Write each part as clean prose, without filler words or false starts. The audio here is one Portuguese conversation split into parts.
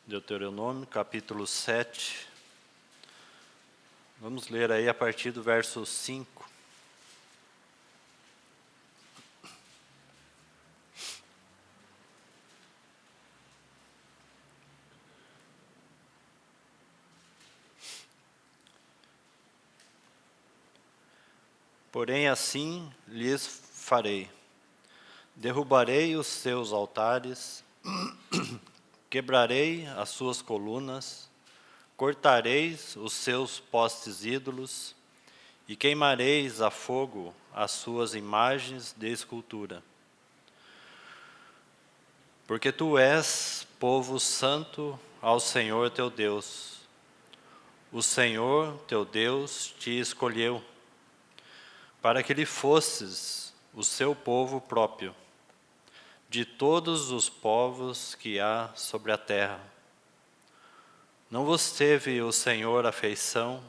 Deuteronômio, capítulo 7. Vamos ler aí a partir do verso 5. Porém assim lhes farei: derrubarei os seus altares, quebrarei as suas colunas, cortareis os seus postes ídolos, e queimareis a fogo as suas imagens de escultura. Porque tu és povo santo ao Senhor teu Deus. O Senhor teu Deus te escolheu, para que lhe fosses o seu povo próprio, de todos os povos que há sobre a terra. Não vos teve o Senhor afeição,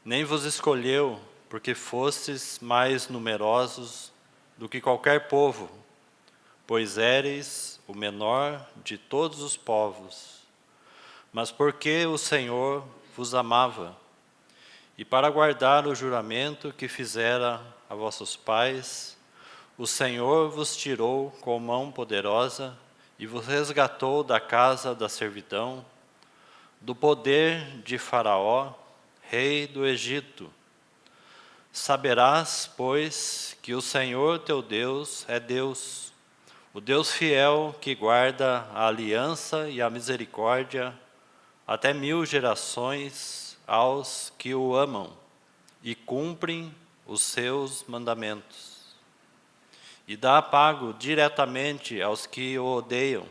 nem vos escolheu, porque fostes mais numerosos do que qualquer povo, pois éreis o menor de todos os povos, mas porque o Senhor vos amava, e para guardar o juramento que fizera a vossos pais, o Senhor vos tirou com mão poderosa e vos resgatou da casa da servidão, do poder de Faraó, rei do Egito. Saberás, pois, que o Senhor teu Deus é Deus, o Deus fiel que guarda a aliança e a misericórdia até 1000 gerações aos que o amam e cumprem os seus mandamentos. E dá pago diretamente aos que o odeiam,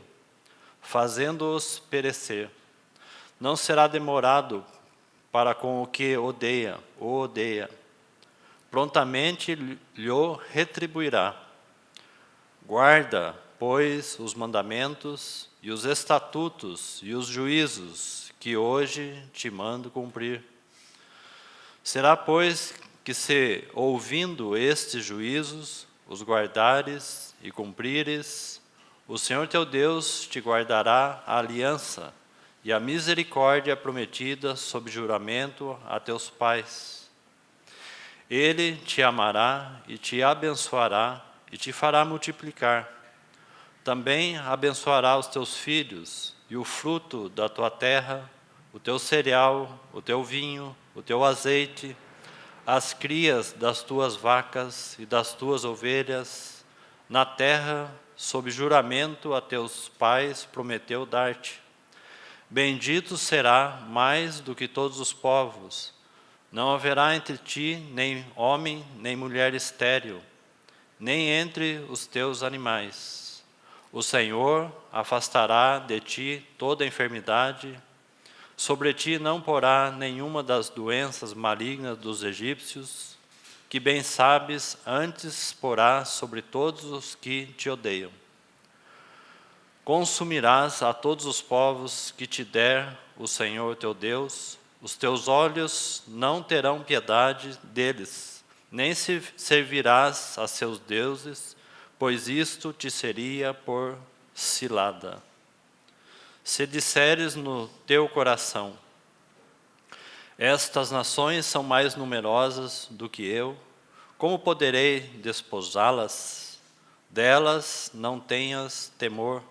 fazendo-os perecer. Não será demorado para com o que o odeia. Prontamente lhe retribuirá. Guarda, pois, os mandamentos e os estatutos e os juízos que hoje te mando cumprir. Será, pois, que se, ouvindo estes juízos, os guardares e cumprires, o Senhor teu Deus te guardará a aliança e a misericórdia prometida sob juramento a teus pais. Ele te amará e te abençoará e te fará multiplicar. Também abençoará os teus filhos e o fruto da tua terra, o teu cereal, o teu vinho, o teu azeite, as crias das tuas vacas e das tuas ovelhas, na terra, sob juramento a teus pais, prometeu dar-te. Bendito será mais do que todos os povos. Não haverá entre ti nem homem, nem mulher estéril, nem entre os teus animais. O Senhor afastará de ti toda enfermidade, sobre ti não porá nenhuma das doenças malignas dos egípcios, que bem sabes, antes porá sobre todos os que te odeiam. Consumirás a todos os povos que te der o Senhor teu Deus, os teus olhos não terão piedade deles, nem se servirás a seus deuses, pois isto te seria por cilada. Se disseres no teu coração: estas nações são mais numerosas do que eu, como poderei desposá-las? Delas não tenhas temor.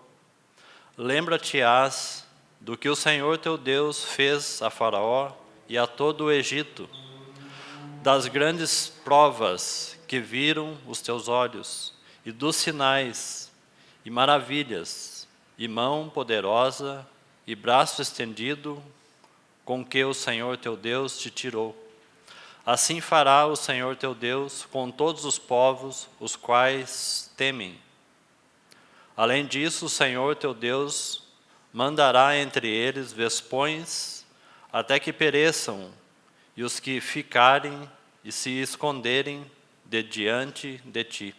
Lembra-te-ás do que o Senhor teu Deus fez a Faraó e a todo o Egito, das grandes provas que viram os teus olhos, e dos sinais e maravilhas, e mão poderosa e braço estendido com que o Senhor teu Deus te tirou. Assim fará o Senhor teu Deus com todos os povos, os quais temem. Além disso, o Senhor teu Deus mandará entre eles vespões, até que pereçam, e os que ficarem e se esconderem de diante de ti.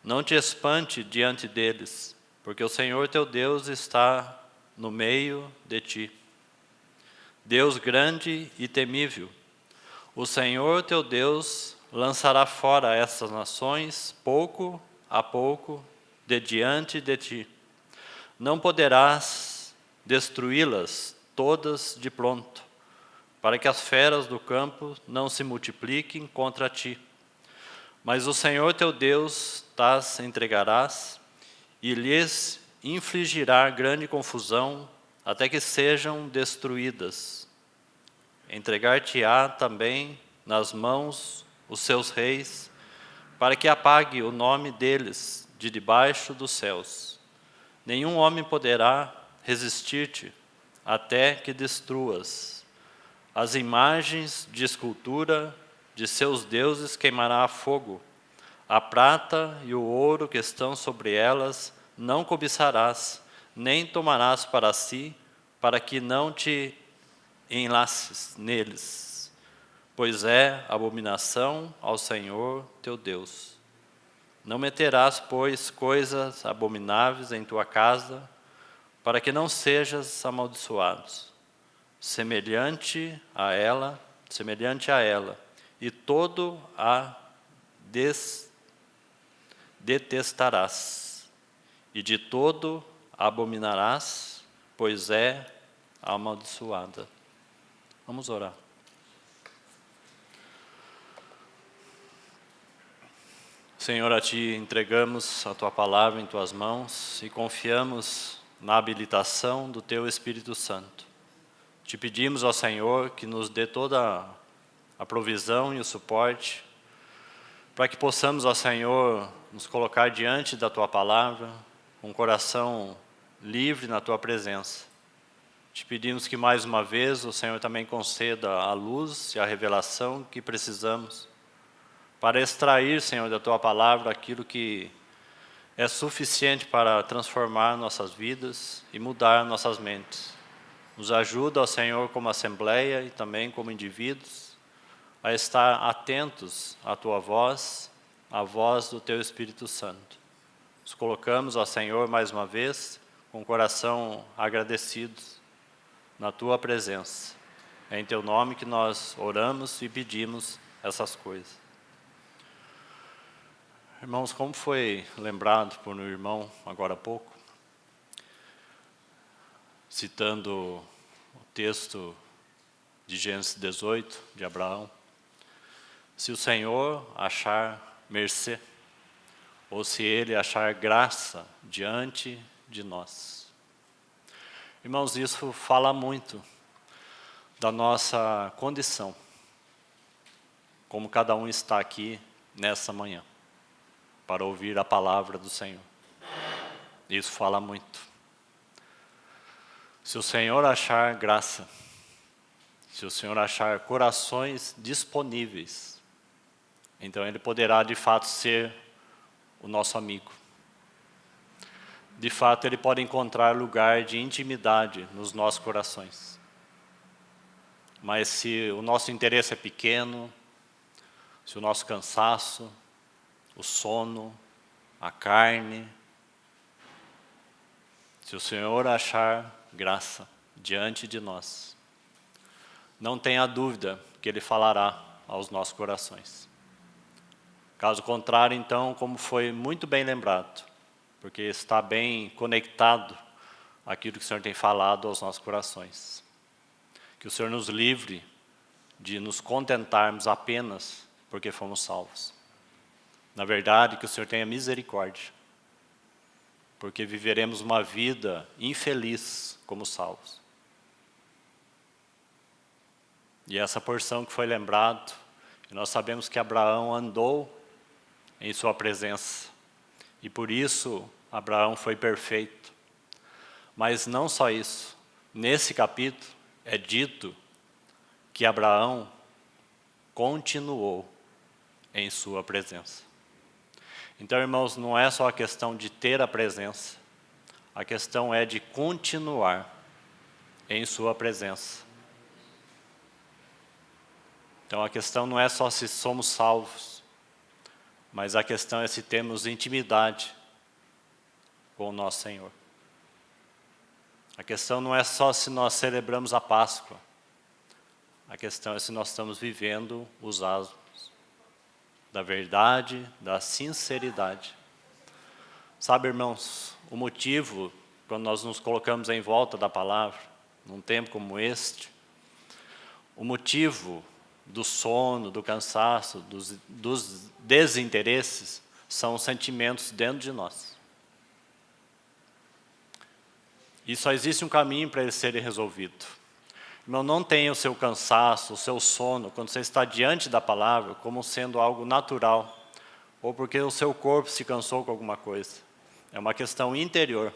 Não te espante diante deles, porque o Senhor teu Deus está no meio de ti. Deus grande e temível, o Senhor teu Deus lançará fora essas nações, pouco a pouco, de diante de ti. Não poderás destruí-las todas de pronto, para que as feras do campo não se multipliquem contra ti. Mas o Senhor teu Deus tas entregarás, e lhes infligirá grande confusão, até que sejam destruídas. Entregar-te-á também nas mãos os seus reis, para que apague o nome deles de debaixo dos céus. Nenhum homem poderá resistir-te, até que destruas. As imagens de escultura de seus deuses queimará a fogo. A prata e o ouro que estão sobre elas não cobiçarás, nem tomarás para si, para que não te enlaces neles, pois é abominação ao Senhor teu Deus. Não meterás, pois, coisas abomináveis em tua casa, para que não sejas amaldiçoado, semelhante a ela, e todo a detestarás, e de todo a abominarás, pois é amaldiçoada. Vamos orar. Senhor, a Ti entregamos a Tua palavra em Tuas mãos e confiamos na habilitação do Teu Espírito Santo. Te pedimos ao Senhor que nos dê toda a provisão e o suporte para que possamos, ó Senhor, nos colocar diante da Tua palavra com um coração livre na Tua presença. Te pedimos que mais uma vez o Senhor também conceda a luz e a revelação que precisamos para extrair, Senhor, da Tua palavra aquilo que é suficiente para transformar nossas vidas e mudar nossas mentes. Nos ajuda, ó Senhor, como assembleia e também como indivíduos, a estar atentos à Tua voz, à voz do Teu Espírito Santo. Nos colocamos, ó Senhor, mais uma vez, com o coração agradecidos na Tua presença. É em Teu nome que nós oramos e pedimos essas coisas. Irmãos, como foi lembrado por um irmão agora há pouco, citando o texto de Gênesis 18, de Abraão, se o Senhor achar mercê, ou se Ele achar graça diante de nós. Irmãos, isso fala muito da nossa condição, como cada um está aqui nessa manhã, para ouvir a palavra do Senhor. Isso fala muito. Se o Senhor achar graça, se o Senhor achar corações disponíveis, então Ele poderá de fato ser o nosso amigo. De fato, Ele pode encontrar lugar de intimidade nos nossos corações. Mas se o nosso interesse é pequeno, se o nosso cansaço, o sono, a carne, se o Senhor achar graça diante de nós, não tenha dúvida que Ele falará aos nossos corações. Caso contrário, então, como foi muito bem lembrado, porque está bem conectado àquilo que o Senhor tem falado aos nossos corações. Que o Senhor nos livre de nos contentarmos apenas porque fomos salvos. Na verdade, que o Senhor tenha misericórdia, porque viveremos uma vida infeliz como salvos. E essa porção que foi lembrado, nós sabemos que Abraão andou em sua presença, e por isso Abraão foi perfeito. Mas não só isso, nesse capítulo é dito que Abraão continuou em sua presença. Então, irmãos, não é só a questão de ter a presença, a questão é de continuar em sua presença. Então, a questão não é só se somos salvos, mas a questão é se temos intimidade com o nosso Senhor. A questão não é só se nós celebramos a Páscoa, a questão é se nós estamos vivendo os asmos da verdade, da sinceridade. Sabe, irmãos, o motivo quando nós nos colocamos em volta da palavra, num tempo como este, o motivo do sono, do cansaço, dos desinteresses, são os sentimentos dentro de nós. E só existe um caminho para eles serem resolvidos. Irmão, não tenha o seu cansaço, o seu sono, quando você está diante da palavra, como sendo algo natural, ou porque o seu corpo se cansou com alguma coisa. É uma questão interior.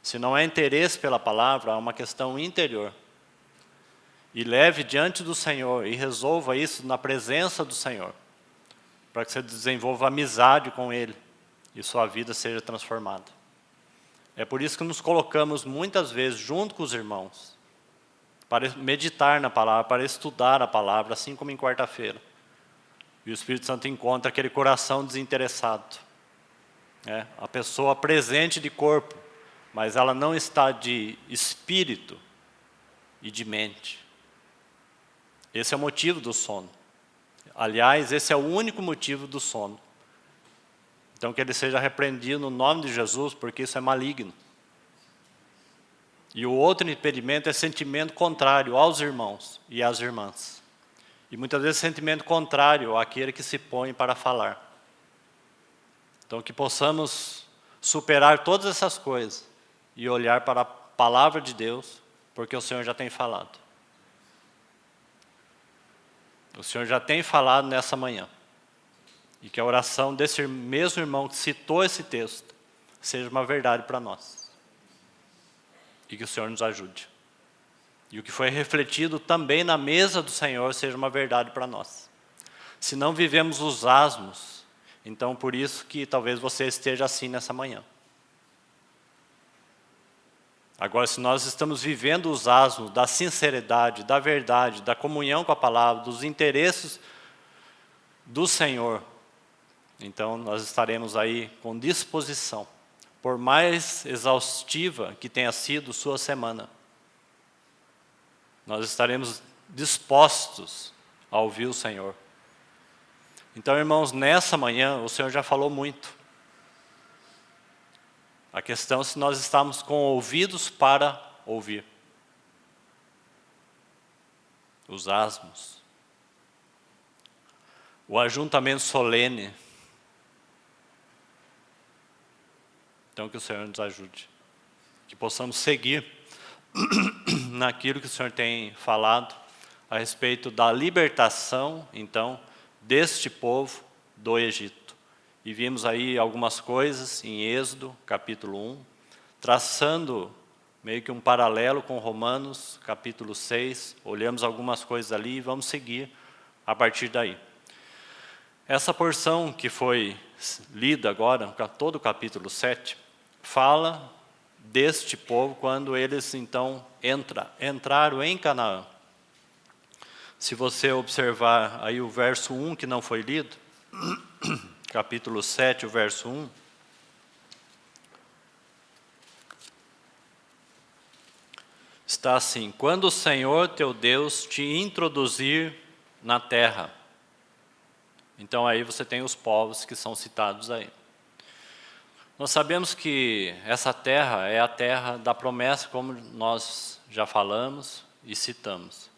Se não é interesse pela palavra, é uma questão interior. E leve diante do Senhor e resolva isso na presença do Senhor, para que você desenvolva amizade com Ele e sua vida seja transformada. É por isso que nos colocamos muitas vezes junto com os irmãos, para meditar na palavra, para estudar a palavra, assim como em quarta-feira. E o Espírito Santo encontra aquele coração desinteressado. A pessoa presente de corpo, mas ela não está de espírito e de mente. Esse é o motivo do sono. Aliás, esse é o único motivo do sono. Então que ele seja repreendido no nome de Jesus, porque isso é maligno. E o outro impedimento é sentimento contrário aos irmãos e às irmãs. E muitas vezes sentimento contrário àquele que se põe para falar. Então que possamos superar todas essas coisas e olhar para a palavra de Deus, porque o Senhor já tem falado. O Senhor já tem falado nessa manhã. E que a oração desse mesmo irmão que citou esse texto seja uma verdade para nós. E que o Senhor nos ajude. E o que foi refletido também na mesa do Senhor seja uma verdade para nós. Se não vivemos os asmos, então por isso que talvez você esteja assim nessa manhã. Agora, se nós estamos vivendo os asmos da sinceridade, da verdade, da comunhão com a palavra, dos interesses do Senhor, então nós estaremos aí com disposição, por mais exaustiva que tenha sido sua semana. Nós estaremos dispostos a ouvir o Senhor. Então, irmãos, nessa manhã o Senhor já falou muito. A questão é se nós estamos com ouvidos para ouvir. Os asmos. O ajuntamento solene. Então que o Senhor nos ajude. Que possamos seguir naquilo que o Senhor tem falado a respeito da libertação, então, deste povo do Egito. E vimos aí algumas coisas em Êxodo, capítulo 1, traçando meio que um paralelo com Romanos, capítulo 6. Olhamos algumas coisas ali e vamos seguir a partir daí. Essa porção que foi lida agora, todo o capítulo 7, fala deste povo quando eles então entraram em Canaã. Se você observar aí o verso 1 que não foi lido, capítulo 7, o verso 1, está assim: quando o Senhor teu Deus te introduzir na terra. Então aí você tem os povos que são citados aí. Nós sabemos que essa terra é a terra da promessa, como nós já falamos e citamos.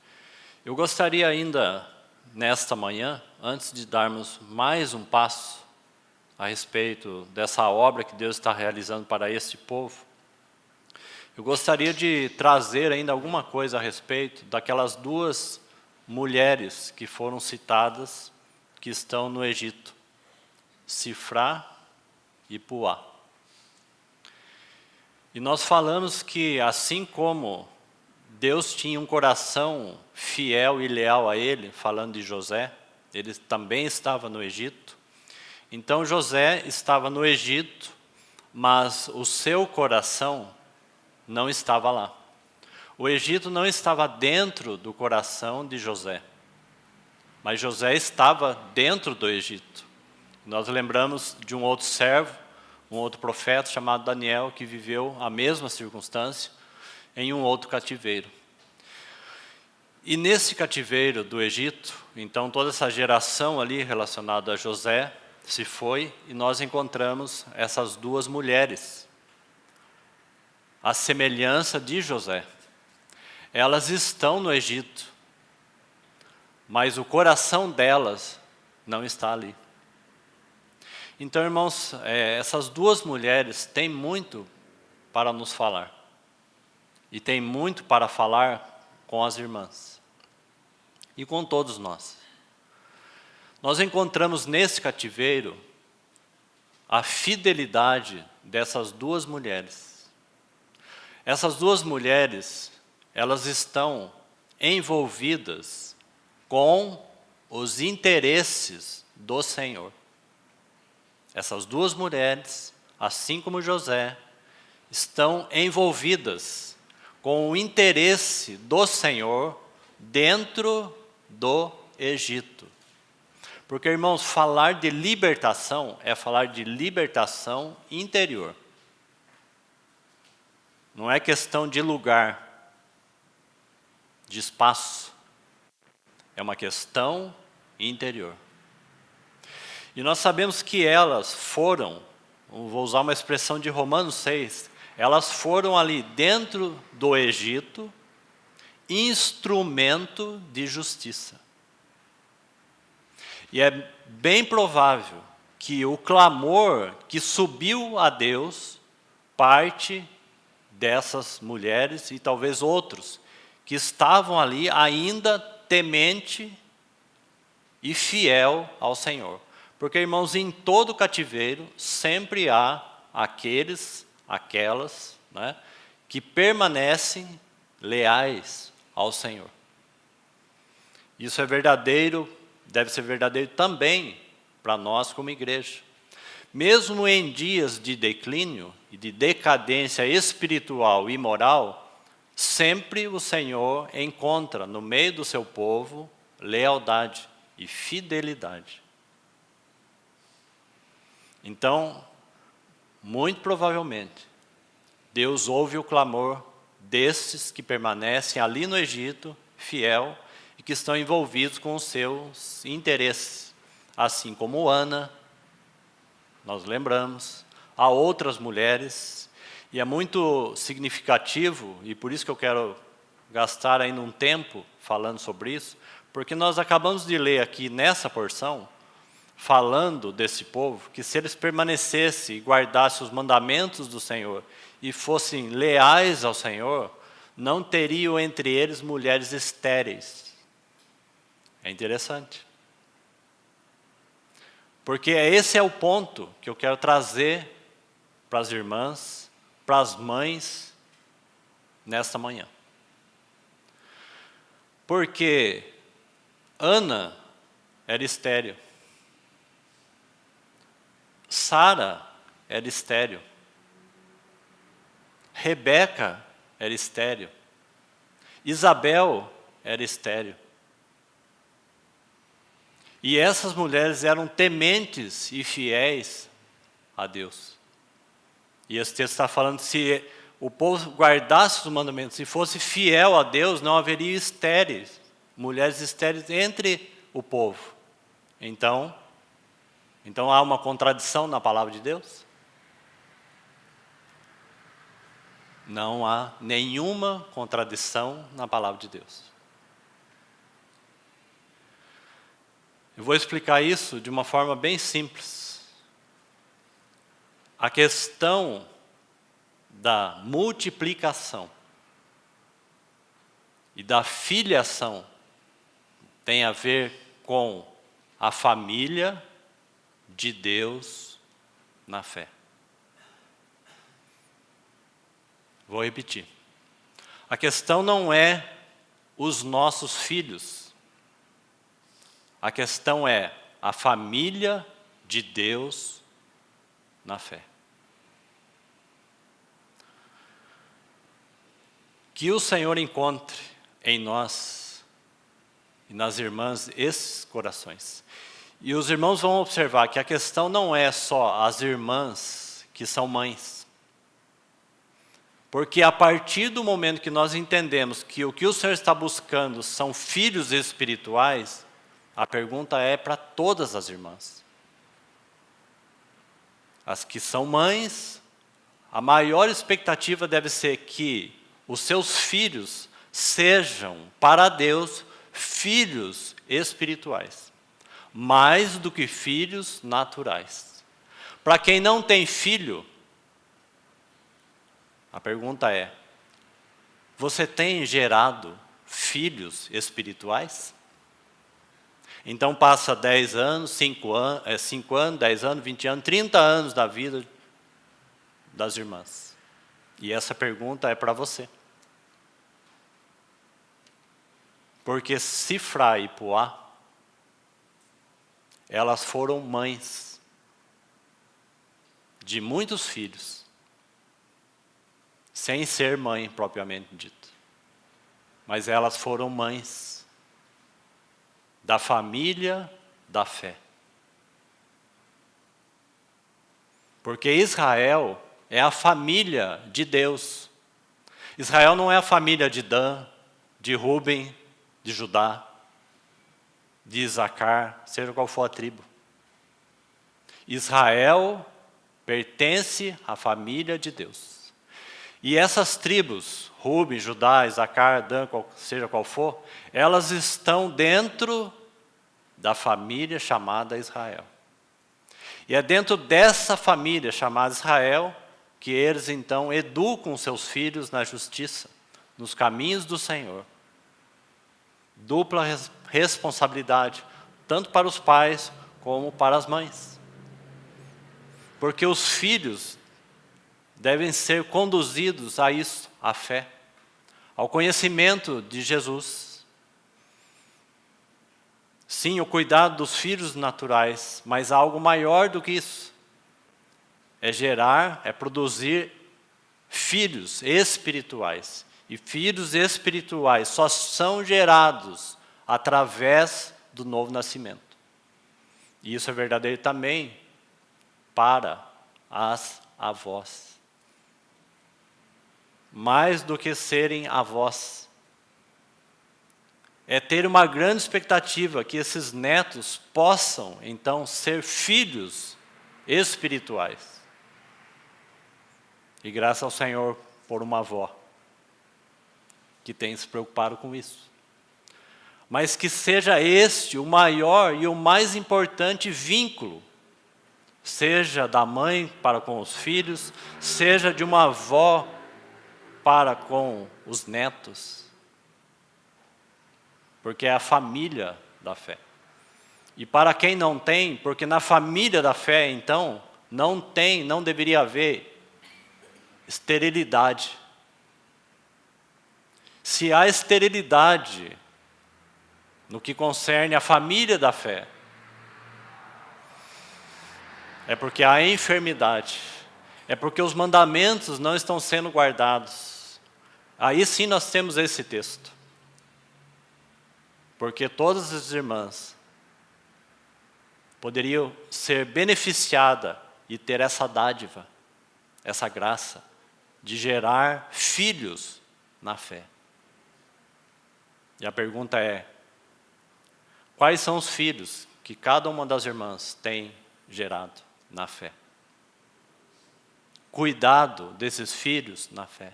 Eu gostaria ainda, nesta manhã, antes de darmos mais um passo a respeito dessa obra que Deus está realizando para este povo, eu gostaria de trazer ainda alguma coisa a respeito daquelas duas mulheres que foram citadas, que estão no Egito, Sifrá e Puá. E nós falamos que assim como Deus tinha um coração fiel e leal a ele, falando de José, ele também estava no Egito. Então José estava no Egito, mas o seu coração não estava lá. O Egito não estava dentro do coração de José, mas José estava dentro do Egito. Nós lembramos de um outro servo, um outro profeta chamado Daniel, que viveu a mesma circunstância em um outro cativeiro. E nesse cativeiro do Egito, então toda essa geração ali relacionada a José se foi, e nós encontramos essas duas mulheres. à semelhança de José. Elas estão no Egito, mas o coração delas não está ali. Então, irmãos, essas duas mulheres têm muito para nos falar. E têm muito para falar com as irmãs. E com todos nós. Nós encontramos nesse cativeiro a fidelidade dessas duas mulheres. Essas duas mulheres, elas estão envolvidas com os interesses do Senhor. Essas duas mulheres, assim como José, estão envolvidas com o interesse do Senhor dentro do Egito. Porque, irmãos, falar de libertação é falar de libertação interior. Não é questão de lugar, de espaço. É uma questão interior. E nós sabemos que elas foram, vou usar uma expressão de Romanos 6, elas foram ali dentro do Egito, instrumento de justiça. E é bem provável que o clamor que subiu a Deus parte dessas mulheres e talvez outros que estavam ali ainda temente e fiel ao Senhor. Porque, irmãos, em todo cativeiro sempre há aquelas, né, que permanecem leais ao Senhor. Isso é verdadeiro, deve ser verdadeiro também para nós como igreja. Mesmo em dias de declínio e de decadência espiritual e moral, sempre o Senhor encontra no meio do seu povo lealdade e fidelidade. Então, muito provavelmente, Deus ouve o clamor destes que permanecem ali no Egito, fiel, e que estão envolvidos com os seus interesses. Assim como Ana, nós lembramos, há outras mulheres, e é muito significativo, e por isso que eu quero gastar ainda um tempo falando sobre isso, porque nós acabamos de ler aqui nessa porção, falando desse povo, que se eles permanecessem e guardassem os mandamentos do Senhor e fossem leais ao Senhor, não teriam entre eles mulheres estéreis. É interessante. Porque esse é o ponto que eu quero trazer para as irmãs, para as mães, nesta manhã. Porque Ana era estéril. Sara era estéril. Rebeca era estéril. Isabel era estéril. E essas mulheres eram tementes e fiéis a Deus. E esse texto está falando que se o povo guardasse os mandamentos e fosse fiel a Deus, não haveria estéreis, mulheres estéreis entre o povo. Então há uma contradição na palavra de Deus? Não há nenhuma contradição na palavra de Deus. Eu vou explicar isso de uma forma bem simples. A questão da multiplicação e da filiação tem a ver com a família de Deus na fé. Vou repetir. A questão não é os nossos filhos. A questão é a família de Deus na fé. Que o Senhor encontre em nós e nas irmãs esses corações. E os irmãos vão observar que a questão não é só as irmãs que são mães. Porque a partir do momento que nós entendemos que o que o Senhor está buscando são filhos espirituais, a pergunta é para todas as irmãs. As que são mães, a maior expectativa deve ser que os seus filhos sejam, para Deus, filhos espirituais, mais do que filhos naturais. Para quem não tem filho, a pergunta é: você tem gerado filhos espirituais? Então passa 10 anos, 5 anos, 10 anos, 20 anos, 30 anos da vida das irmãs. E essa pergunta é para você. Porque Cifra e Puá, elas foram mães de muitos filhos, sem ser mãe propriamente dita. Mas elas foram mães da família da fé. Porque Israel é a família de Deus. Israel não é a família de Dan, de Ruben, de Judá, de Isacar, seja qual for a tribo. Israel pertence à família de Deus. E essas tribos, Ruben, Judá, Isacar, Dan, seja qual for, elas estão dentro da família chamada Israel. E é dentro dessa família chamada Israel que eles então educam seus filhos na justiça, nos caminhos do Senhor. Dupla responsabilidade, tanto para os pais como para as mães. Porque os filhos devem ser conduzidos a isso, à fé, ao conhecimento de Jesus. Sim, o cuidado dos filhos naturais, mas há algo maior do que isso. É gerar, é produzir filhos espirituais. E filhos espirituais só são gerados através do novo nascimento. E isso é verdadeiro também para as avós. Mais do que serem avós, é ter uma grande expectativa que esses netos possam, então, ser filhos espirituais. E graças ao Senhor por uma avó que tem se preocupado com isso. Mas que seja este o maior e o mais importante vínculo, seja da mãe para com os filhos, seja de uma avó para com os netos, porque é a família da fé. E para quem não tem, porque na família da fé, então, não deveria haver esterilidade. Se há esterilidade no que concerne a família da fé, é porque há enfermidade, é porque os mandamentos não estão sendo guardados. Aí sim nós temos esse texto. Porque todas as irmãs poderiam ser beneficiadas e ter essa dádiva, essa graça, de gerar filhos na fé. E a pergunta é: quais são os filhos que cada uma das irmãs tem gerado na fé? Cuidado desses filhos na fé.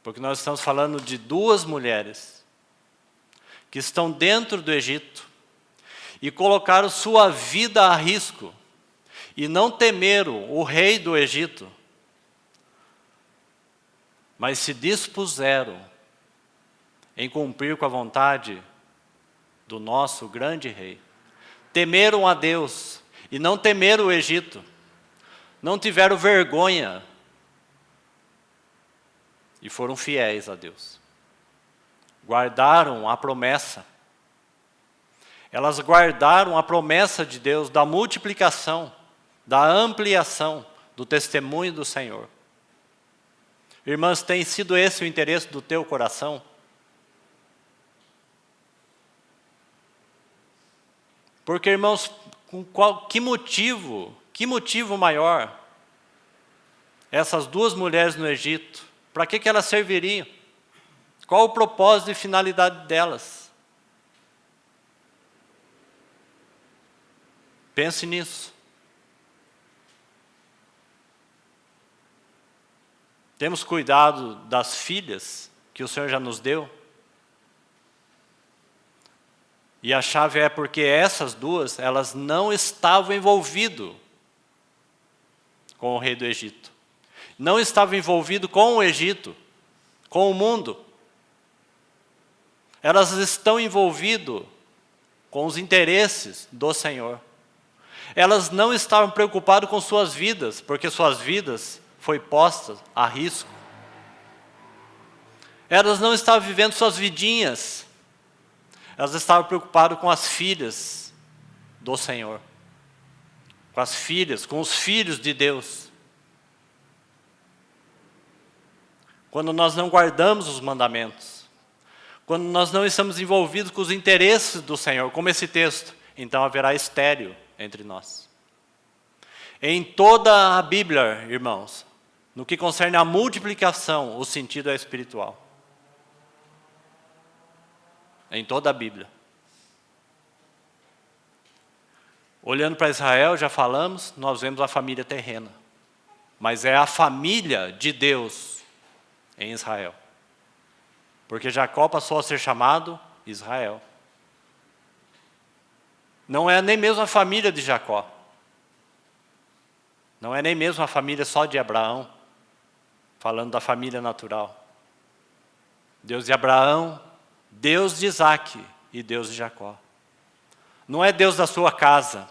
Porque nós estamos falando de duas mulheres que estão dentro do Egito e colocaram sua vida a risco e não temeram o rei do Egito, mas se dispuseram em cumprir com a vontade do nosso grande rei. Temeram a Deus e não temeram o Egito. Não tiveram vergonha e foram fiéis a Deus. Guardaram a promessa. Elas guardaram a promessa de Deus da multiplicação, da ampliação do testemunho do Senhor. Irmãs, tem sido esse o interesse do teu coração? Porque, irmãos, que motivo maior essas duas mulheres no Egito, para que elas serviriam? Qual o propósito e finalidade delas? Pense nisso. Temos cuidado das filhas que o Senhor já nos deu? E a chave é porque essas duas, elas não estavam envolvidas com o rei do Egito. Não estavam envolvidas com o Egito, com o mundo. Elas estão envolvidas com os interesses do Senhor. Elas não estavam preocupadas com suas vidas, porque suas vidas foram postas a risco. Elas não estavam vivendo suas vidinhas. Elas estavam preocupadas com as filhas do Senhor. Com as filhas, com os filhos de Deus. Quando nós não guardamos os mandamentos, quando nós não estamos envolvidos com os interesses do Senhor, como esse texto, então haverá estéril entre nós. Em toda a Bíblia, irmãos, no que concerne à multiplicação, o sentido é espiritual. Em toda a Bíblia. Olhando para Israel, já falamos, nós vemos a família terrena. Mas é a família de Deus em Israel. Porque Jacó passou a ser chamado Israel. Não é nem mesmo a família de Jacó. Não é nem mesmo a família só de Abraão. Falando da família natural. Deus de Abraão, Deus de Isaac e Deus de Jacó. Não é Deus da sua casa.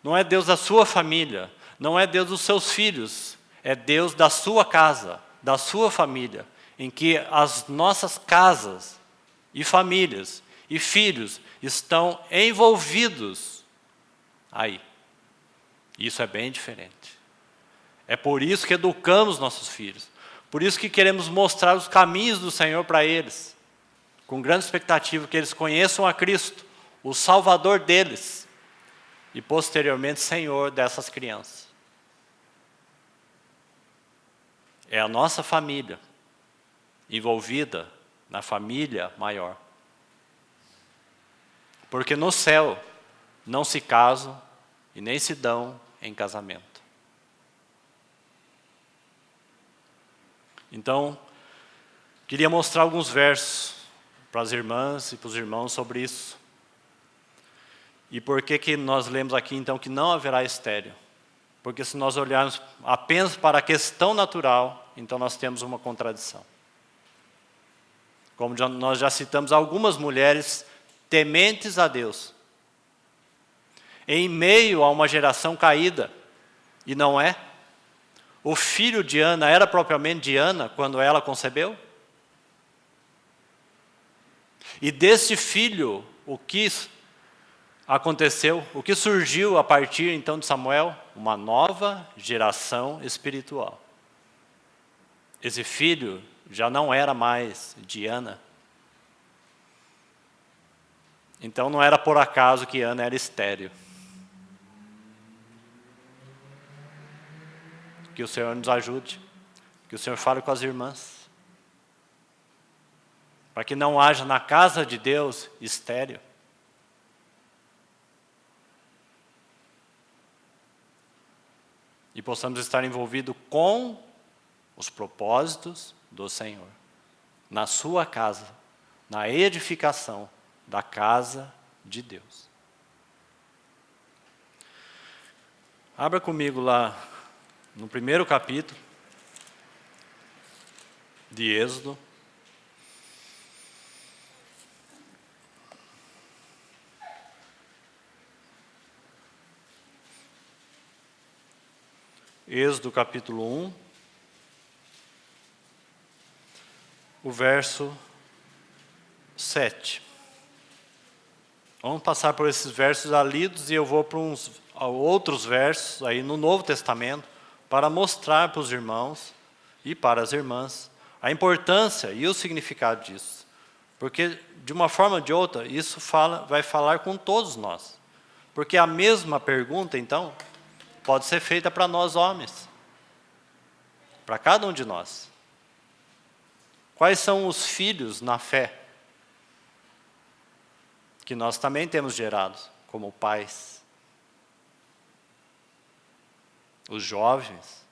Não é Deus da sua família. Não é Deus dos seus filhos. É Deus da sua casa, da sua família. Em que as nossas casas e famílias e filhos estão envolvidos aí. Isso é bem diferente. É por isso que educamos nossos filhos. Por isso que queremos mostrar os caminhos do Senhor para eles. Com grande expectativa que eles conheçam a Cristo, o Salvador deles. E posteriormente Senhor dessas crianças. É a nossa família envolvida na família maior. Porque no céu não se casam e nem se dão em casamento. Então, queria mostrar alguns versos para as irmãs e para os irmãos sobre isso. E por que nós lemos aqui então que não haverá estéril? Porque se nós olharmos apenas para a questão natural, então nós temos uma contradição. Como nós já citamos algumas mulheres tementes a Deus. Em meio a uma geração caída, e não é? O filho de Ana era propriamente de Ana quando ela concebeu? E desse filho, o que aconteceu? O que surgiu a partir então de Samuel? Uma nova geração espiritual. Esse filho já não era mais de Ana. Então não era por acaso que Ana era estéril. Que o Senhor nos ajude. Que o Senhor fale com as irmãs. Para que não haja na casa de Deus estéril. E possamos estar envolvidos com os propósitos do Senhor. Na sua casa. Na edificação da casa de Deus. Abra comigo lá no primeiro capítulo de Êxodo. Êxodo capítulo 1, o verso 7. Vamos passar por esses versos lidos e eu vou para uns outros versos aí no Novo Testamento para mostrar para os irmãos e para as irmãs a importância e o significado disso. Porque de uma forma ou de outra isso vai falar com todos nós. Porque a mesma pergunta então pode ser feita para nós homens. Para cada um de nós. Quais são os filhos na fé que nós também temos gerado como pais? Os jovens,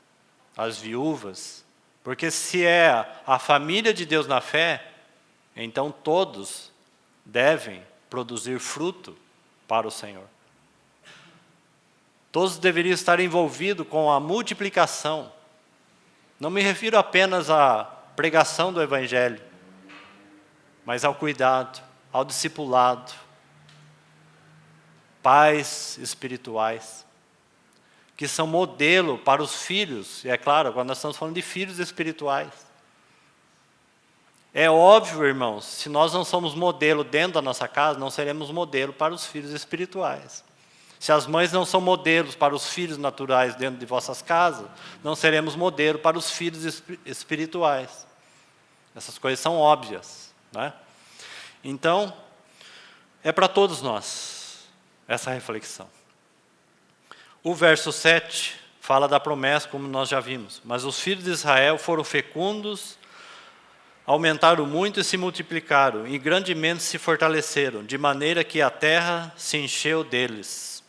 as viúvas, Porque se é a família de Deus na fé, então todos devem produzir fruto para o Senhor. Todos deveriam estar envolvidos com a multiplicação. Não me refiro apenas à pregação do Evangelho, mas ao cuidado, ao discipulado, pais espirituais, que são modelo para os filhos. E é claro, quando nós estamos falando de filhos espirituais. É óbvio, irmãos, se nós não somos modelo dentro da nossa casa, não seremos modelo para os filhos espirituais. Se as mães não são modelos para os filhos naturais dentro de vossas casas, não seremos modelo para os filhos espirituais. Essas coisas são óbvias, né? Então, é para todos nós essa reflexão. O verso 7 fala da promessa, como nós já vimos. Mas os filhos de Israel foram fecundos, aumentaram muito e se multiplicaram, e grandemente se fortaleceram, de maneira que a terra se encheu deles.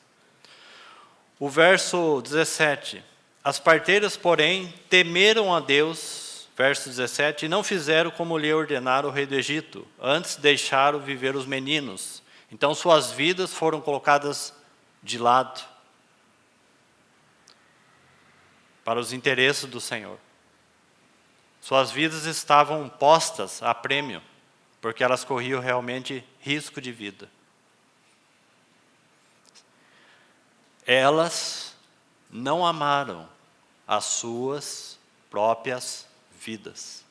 O verso 17. As parteiras, porém, temeram a Deus, verso 17, e não fizeram como lhe ordenara o rei do Egito, antes deixaram viver os meninos. Então suas vidas foram colocadas de lado, para os interesses do Senhor. Suas vidas estavam postas a prêmio, porque elas corriam realmente risco de vida. Elas não amaram as suas próprias vidas.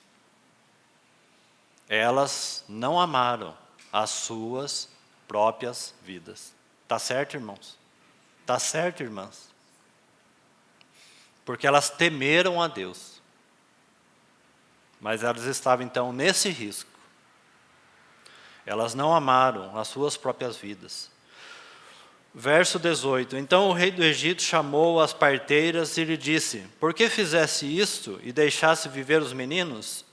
Elas não amaram as suas próprias vidas. Tá certo, irmãos? Tá certo, irmãs? Porque elas temeram a Deus. Mas elas estavam então nesse risco. Elas não amaram as suas próprias vidas. Verso 18. Então o rei do Egito chamou as parteiras e lhe disse: por que fizesse isto e deixasse viver os meninos?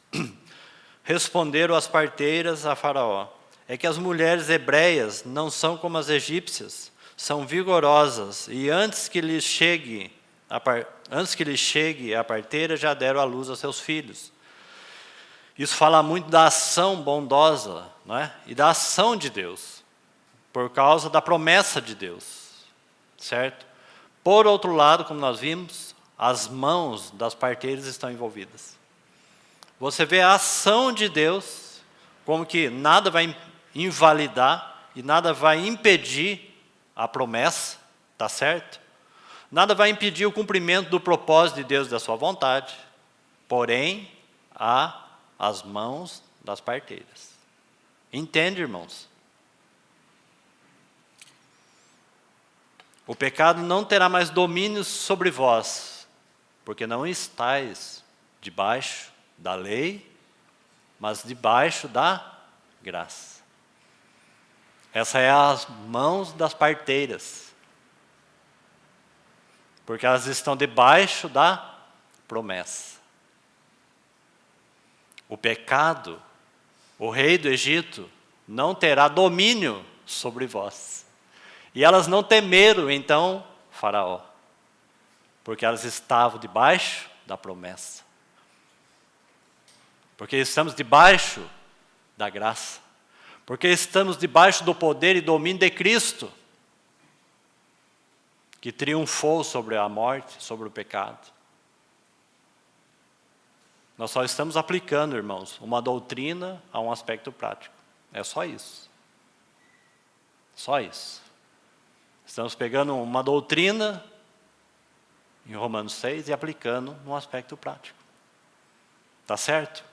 Responderam as parteiras a Faraó: é que as mulheres hebreias não são como as egípcias, são vigorosas, e antes que lhes chegue a parteira, já deram à luz aos seus filhos. Isso fala muito da ação bondosa, não é? E da ação de Deus, por causa da promessa de Deus, certo? Por outro lado, como nós vimos, as mãos das parteiras estão envolvidas. Você vê a ação de Deus, como que nada vai invalidar e nada vai impedir a promessa, tá certo? Nada vai impedir o cumprimento do propósito de Deus, da sua vontade. Porém, há as mãos das parteiras. Entende, irmãos? O pecado não terá mais domínio sobre vós, porque não estáis debaixo da lei, mas debaixo da graça. Essa é as mãos das parteiras, porque elas estão debaixo da promessa. O pecado, o rei do Egito, não terá domínio sobre vós. E elas não temeram, então, Faraó, porque elas estavam debaixo da promessa. Porque estamos debaixo da graça. Porque estamos debaixo do poder e domínio de Cristo, que triunfou sobre a morte, sobre o pecado. Nós só estamos aplicando, irmãos, uma doutrina a um aspecto prático. É só isso. Só isso. Estamos pegando uma doutrina em Romanos 6 e aplicando num aspecto prático. Tá certo?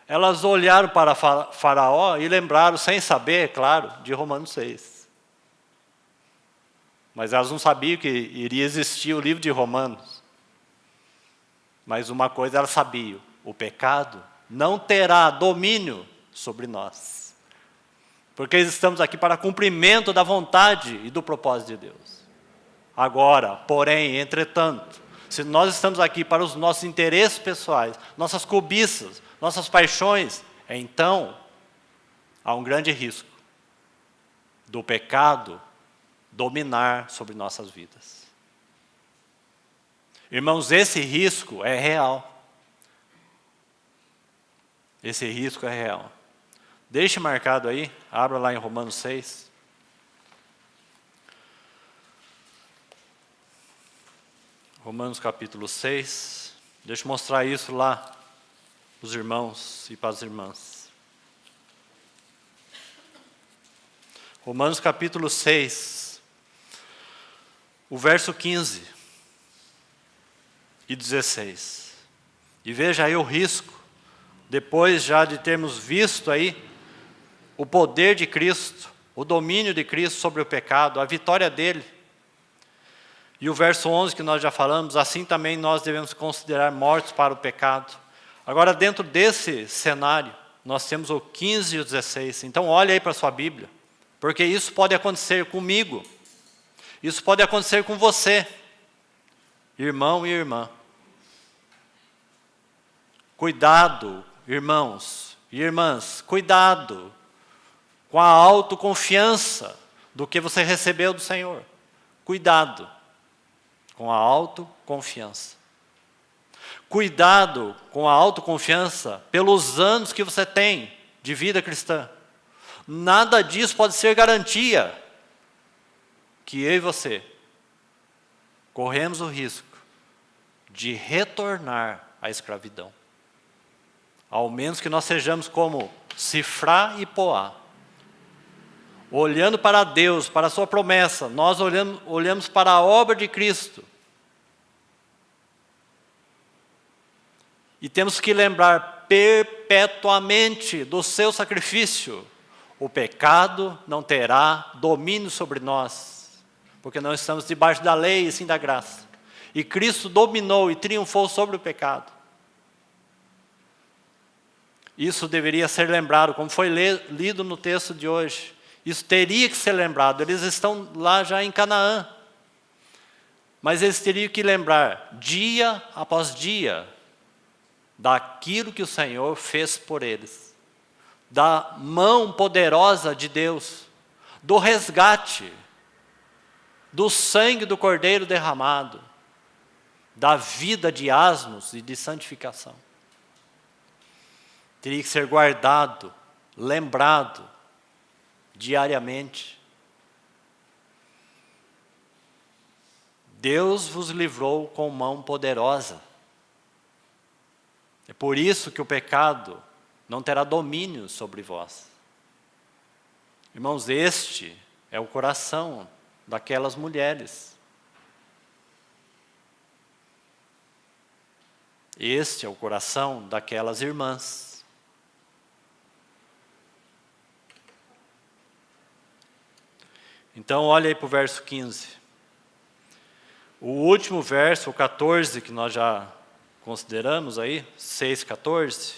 Elas olharam para Faraó e lembraram, sem saber, claro, de Romanos 6. Mas elas não sabiam que iria existir o livro de Romanos. Mas uma coisa elas sabiam: o pecado não terá domínio sobre nós. Porque estamos aqui para cumprimento da vontade e do propósito de Deus. Agora, porém, entretanto, se nós estamos aqui para os nossos interesses pessoais, nossas cobiças, nossas paixões, então há um grande risco do pecado dominar sobre nossas vidas. Irmãos, esse risco é real. Esse risco é real. Deixe marcado aí, abra lá em Romanos 6. Romanos capítulo 6. Deixa eu mostrar isso lá para os irmãos e para as irmãs. Romanos capítulo 6, o verso 15 e 16. E veja aí o risco, depois já de termos visto aí o poder de Cristo, o domínio de Cristo sobre o pecado, a vitória dele. E o verso 11 que nós já falamos, assim também nós devemos considerar mortos para o pecado. Agora, dentro desse cenário, nós temos o 15 e o 16. Então, olhe aí para a sua Bíblia, porque isso pode acontecer comigo, isso pode acontecer com você, irmão e irmã. Cuidado, irmãos e irmãs, cuidado com a autoconfiança do que você recebeu do Senhor. Cuidado com a autoconfiança. Cuidado com a autoconfiança pelos anos que você tem de vida cristã. Nada disso pode ser garantia que eu e você corremos o risco de retornar à escravidão. Ao menos que nós sejamos como Sifrá e Poá. Olhando para Deus, para a sua promessa, nós olhamos para a obra de Cristo. E temos que lembrar perpetuamente do seu sacrifício. O pecado não terá domínio sobre nós, porque não estamos debaixo da lei e sim da graça. E Cristo dominou e triunfou sobre o pecado. Isso deveria ser lembrado, como foi lido no texto de hoje. Isso teria que ser lembrado. Eles estão lá já em Canaã. Mas eles teriam que lembrar, dia após dia, daquilo que o Senhor fez por eles. Da mão poderosa de Deus, do resgate, do sangue do Cordeiro derramado, da vida de asmos e de santificação. Teria que ser guardado, lembrado, diariamente. Deus vos livrou com mão poderosa. É por isso que o pecado não terá domínio sobre vós. Irmãos, este é o coração daquelas mulheres. Este é o coração daquelas irmãs. Então, olha aí para o verso 15. O último verso, o 14, que nós já consideramos aí, 6,14.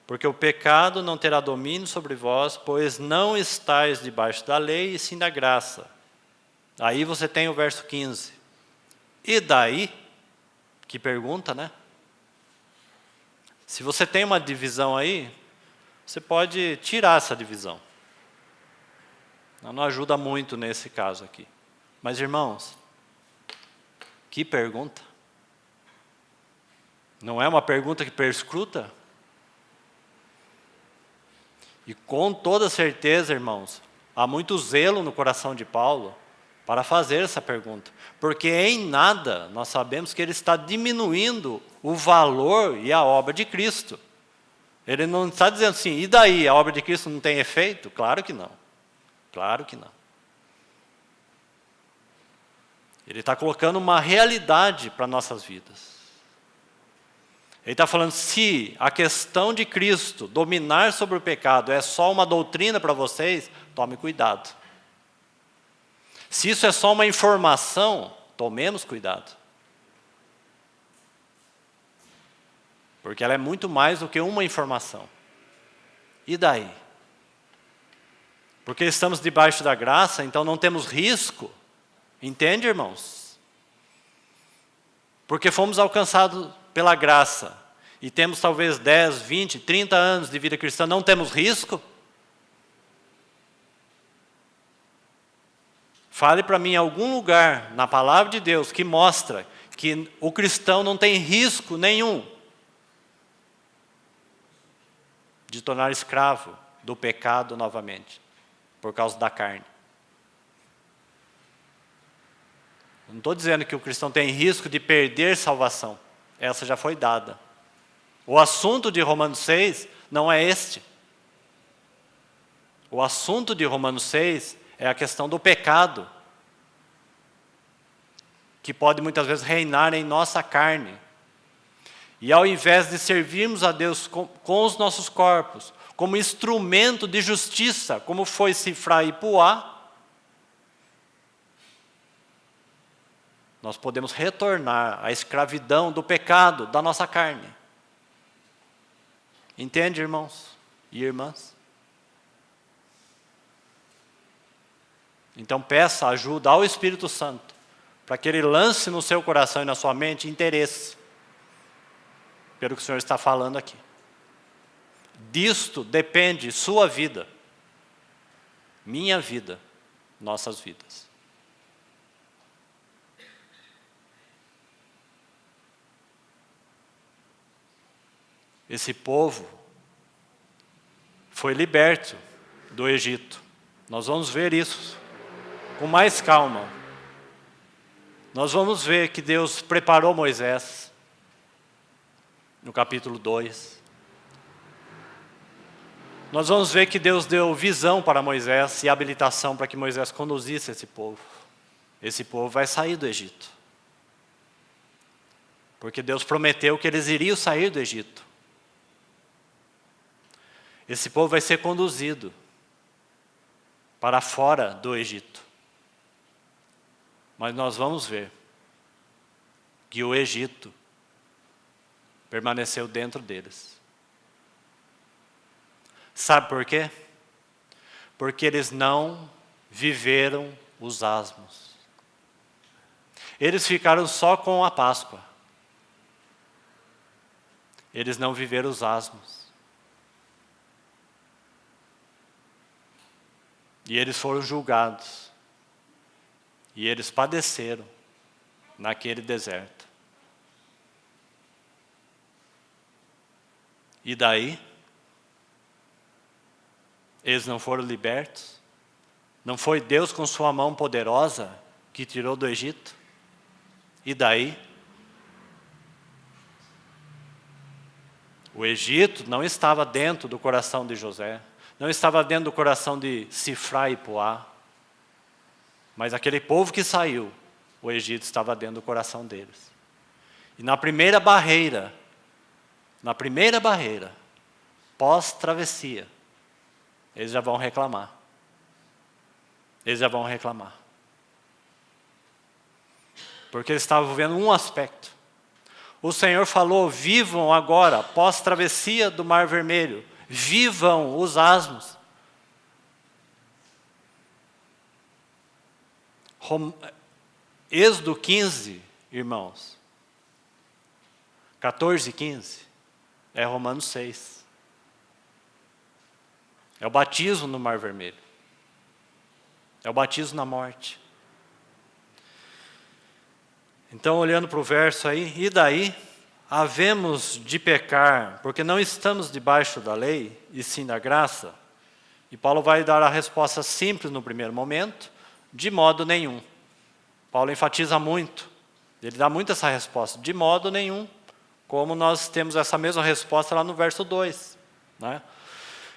Porque o pecado não terá domínio sobre vós, pois não estáis debaixo da lei, e sim da graça. Aí você tem o verso 15. E daí? Que pergunta, né? Se você tem uma divisão aí, você pode tirar essa divisão. Não ajuda muito nesse caso aqui. Mas, irmãos, que pergunta? Não é uma pergunta que perscruta? E com toda certeza, irmãos, há muito zelo no coração de Paulo para fazer essa pergunta. Porque em nada nós sabemos que ele está diminuindo o valor e a obra de Cristo. Ele não está dizendo assim, e daí, a obra de Cristo não tem efeito? Claro que não. Claro que não. Ele está colocando uma realidade para nossas vidas. Ele está falando, se a questão de Cristo dominar sobre o pecado é só uma doutrina para vocês, tome cuidado. Se isso é só uma informação, tomemos cuidado. Porque ela é muito mais do que uma informação. E daí? Porque estamos debaixo da graça, então não temos risco. Entende, irmãos? Porque fomos alcançados pela graça, e temos talvez 10, 20, 30 anos de vida cristã, não temos risco? Fale para mim algum lugar na palavra de Deus que mostra que o cristão não tem risco nenhum. de tornar escravo do pecado novamente, por causa da carne. Não estou dizendo que o cristão tem risco de perder salvação. Essa já foi dada. O assunto de Romanos 6 não é este. O assunto de Romanos 6 é a questão do pecado, que pode muitas vezes reinar em nossa carne. E ao invés de servirmos a Deus com os nossos corpos, como instrumento de justiça, como foi Sifra e Puá, nós podemos retornar à escravidão do pecado da nossa carne. Entende, irmãos e irmãs? Então peça ajuda ao Espírito Santo, para que Ele lance no seu coração e na sua mente interesse pelo que o Senhor está falando aqui. Disto depende sua vida, minha vida, nossas vidas. Esse povo foi liberto do Egito. Nós vamos ver isso com mais calma. Nós vamos ver que Deus preparou Moisés no capítulo 2. Nós vamos ver que Deus deu visão para Moisés e habilitação para que Moisés conduzisse esse povo. Esse povo vai sair do Egito. Porque Deus prometeu que eles iriam sair do Egito. Esse povo vai ser conduzido para fora do Egito. Mas nós vamos ver que o Egito permaneceu dentro deles. Sabe por quê? Porque eles não viveram os asmos. Eles ficaram só com a Páscoa. Eles não viveram os asmos. E eles foram julgados. E eles padeceram naquele deserto. E daí? Eles não foram libertos? Não foi Deus com sua mão poderosa que tirou do Egito? E daí? O Egito não estava dentro do coração de José. Não estava dentro do coração de Sifra e Puá. Mas aquele povo que saiu, o Egito estava dentro do coração deles. E na primeira barreira, pós-travessia, eles já vão reclamar. Eles já vão reclamar. Porque eles estavam vendo um aspecto. O Senhor falou, vivam agora, pós-travessia do Mar Vermelho. Vivam os asmos. Êxodo 15, irmãos. 14 e 15. É Romanos 6. É o batismo no Mar Vermelho. É o batismo na morte. Então, olhando para o verso aí, e daí? Havemos de pecar, porque não estamos debaixo da lei, e sim da graça? E Paulo vai dar a resposta simples no primeiro momento, de modo nenhum. Paulo enfatiza muito, ele dá muito essa resposta, de modo nenhum, como nós temos essa mesma resposta lá no verso 2. Né?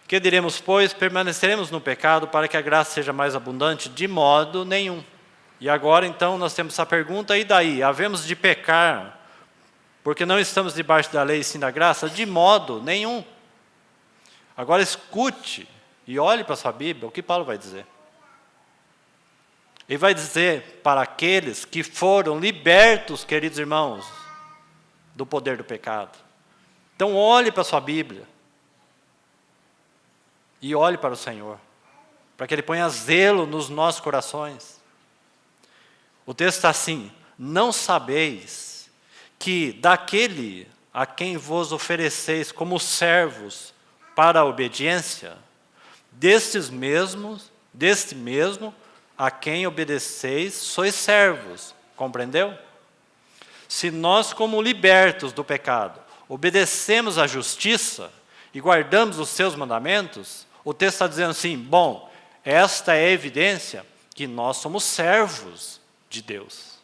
Que diremos, pois, permaneceremos no pecado para que a graça seja mais abundante? De modo nenhum. E agora, então, nós temos essa pergunta, e daí? Havemos de pecar porque não estamos debaixo da lei e sim da graça? De modo nenhum. Agora escute e olhe para a sua Bíblia, o que Paulo vai dizer. Ele vai dizer para aqueles que foram libertos, queridos irmãos, do poder do pecado. Então olhe para a sua Bíblia. E olhe para o Senhor, para que Ele ponha zelo nos nossos corações. O texto está assim, não sabeis que daquele a quem vos ofereceis como servos para a obediência, deste mesmo a quem obedeceis sois servos. Compreendeu? Se nós, como libertos do pecado, obedecemos à justiça, e guardamos os seus mandamentos, o texto está dizendo assim, bom, esta é a evidência que nós somos servos de Deus.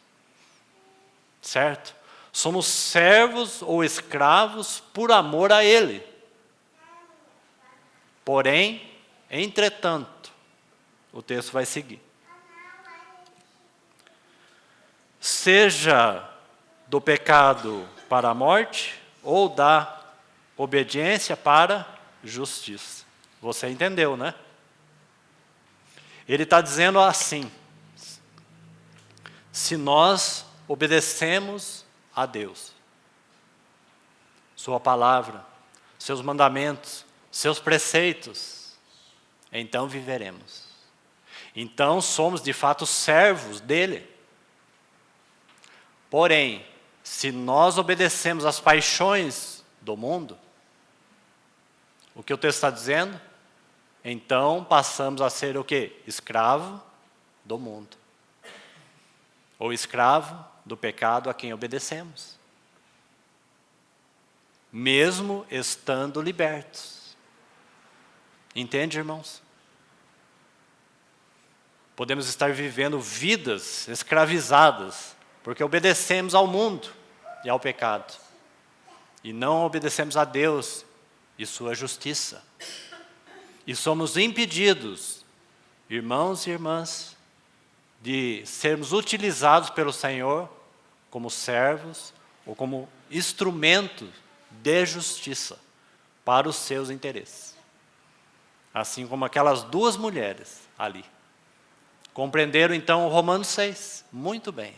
Certo? Somos servos ou escravos por amor a Ele. Porém, entretanto, o texto vai seguir. Seja do pecado para a morte ou da obediência para a justiça. Você entendeu, né? Ele está dizendo assim, se nós obedecemos a Deus, sua palavra, seus mandamentos, seus preceitos, então viveremos. Então somos de fato servos dele. Porém, se nós obedecemos às paixões do mundo, o que o texto está dizendo? Então passamos a ser o quê? Escravo do mundo. Ou escravo do pecado a quem obedecemos. Mesmo estando libertos. Entende, irmãos? Podemos estar vivendo vidas escravizadas, porque obedecemos ao mundo e ao pecado. E não obedecemos a Deus e sua justiça. E somos impedidos, irmãos e irmãs, de sermos utilizados pelo Senhor como servos ou como instrumento de justiça para os seus interesses. Assim como aquelas duas mulheres ali. Compreenderam então o Romanos 6, muito bem.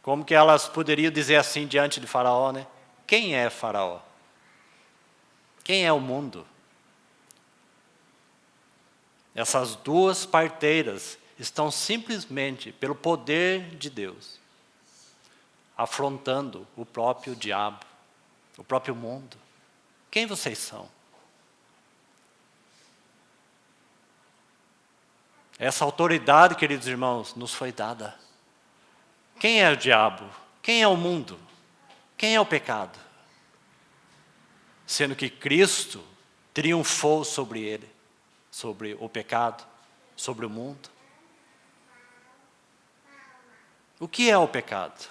Como que elas poderiam dizer assim diante de Faraó, né? Quem é Faraó? Quem é o mundo? Essas duas parteiras estão simplesmente, pelo poder de Deus, afrontando o próprio diabo, o próprio mundo. Quem vocês são? Essa autoridade, queridos irmãos, nos foi dada. Quem é o diabo? Quem é o mundo? Quem é o pecado? Sendo que Cristo triunfou sobre ele, sobre o pecado, sobre o mundo. O que é o pecado?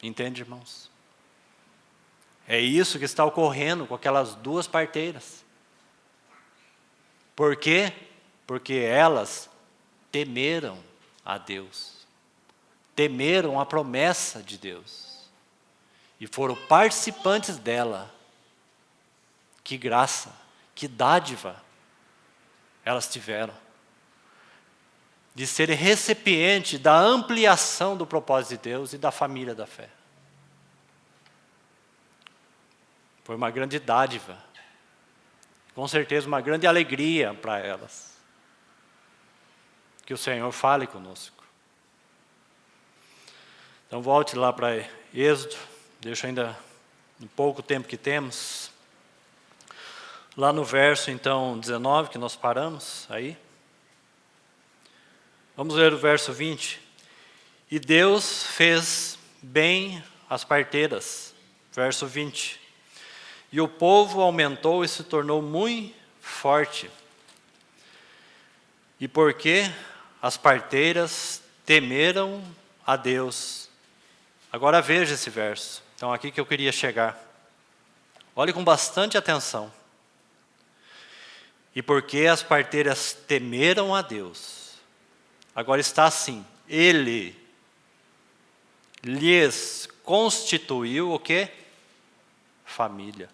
Entende, irmãos? É isso que está ocorrendo com aquelas duas parteiras. Por quê? Porque elas temeram a Deus. Temeram a promessa de Deus. E foram participantes dela. Que graça, que dádiva elas tiveram. De serem recipiente da ampliação do propósito de Deus e da família da fé. Foi uma grande dádiva. Com certeza uma grande alegria para elas. Que o Senhor fale conosco. Então volte lá para Êxodo. Deixa ainda um pouco tempo que temos. Lá no verso então 19 que nós paramos aí. Vamos ler o verso 20. E Deus fez bem as parteiras. Verso 20. E o povo aumentou e se tornou muito forte. E porque as parteiras temeram a Deus. Agora veja esse verso. Então aqui que eu queria chegar. Olhe com bastante atenção. E porque as parteiras temeram a Deus. Agora está assim. Ele lhes constituiu o quê? Família.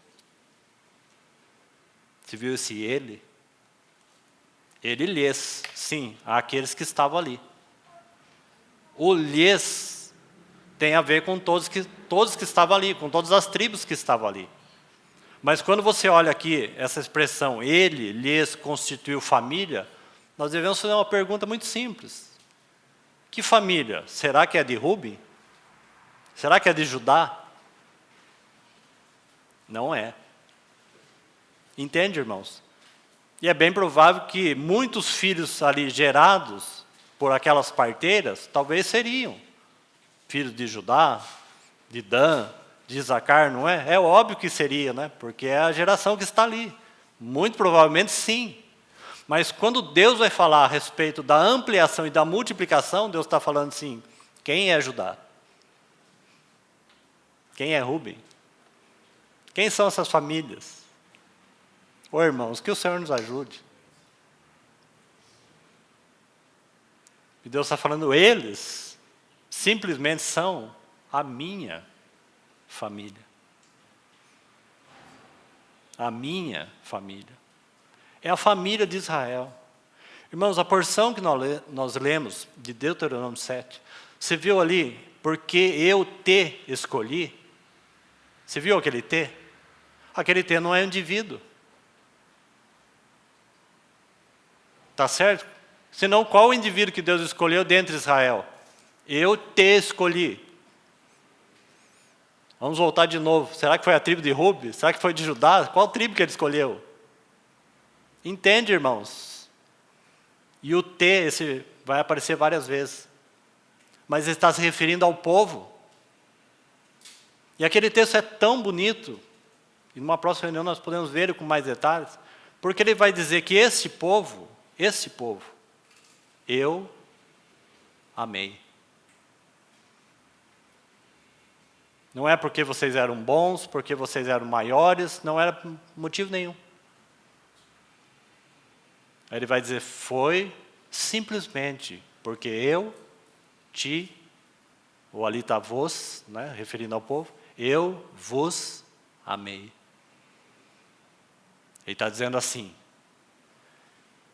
Você viu esse ele? Ele lhes, sim, àqueles que estavam ali. O lhes tem a ver com todos que estavam ali, com todas as tribos que estavam ali. Mas quando você olha aqui, essa expressão, ele lhes constituiu família, nós devemos fazer uma pergunta muito simples. Que família? Será que é de Ruben? Será que é de Judá? Não é. Entende, irmãos? E é bem provável que muitos filhos ali gerados por aquelas parteiras, talvez seriam filhos de Judá, de Dan, de Isacar, não é? É óbvio que seria, né? Porque é a geração que está ali. Muito provavelmente sim. Mas quando Deus vai falar a respeito da ampliação e da multiplicação, Deus está falando assim, quem é Judá? Quem é Rúben? Quem são essas famílias? Ô irmãos, que o Senhor nos ajude. E Deus está falando, eles simplesmente são a minha família. A minha família. É a família de Israel. Irmãos, a porção que nós lemos de Deuteronômio 7, você viu ali, porque eu te escolhi? Você viu aquele te? Aquele te não é um indivíduo. Está certo? Senão, qual o indivíduo que Deus escolheu dentre Israel? Eu te escolhi. Vamos voltar de novo. Será que foi a tribo de Rubem? Será que foi de Judá? Qual tribo que ele escolheu? Entende, irmãos? E o te, esse vai aparecer várias vezes. Mas ele está se referindo ao povo. E aquele texto é tão bonito, e numa próxima reunião nós podemos ver com mais detalhes, porque ele vai dizer que esse povo, eu amei. Não é porque vocês eram bons, porque vocês eram maiores, não era motivo nenhum. Aí ele vai dizer, foi simplesmente porque eu te, ou ali está vos, né, referindo ao povo, eu vos amei. Ele está dizendo assim,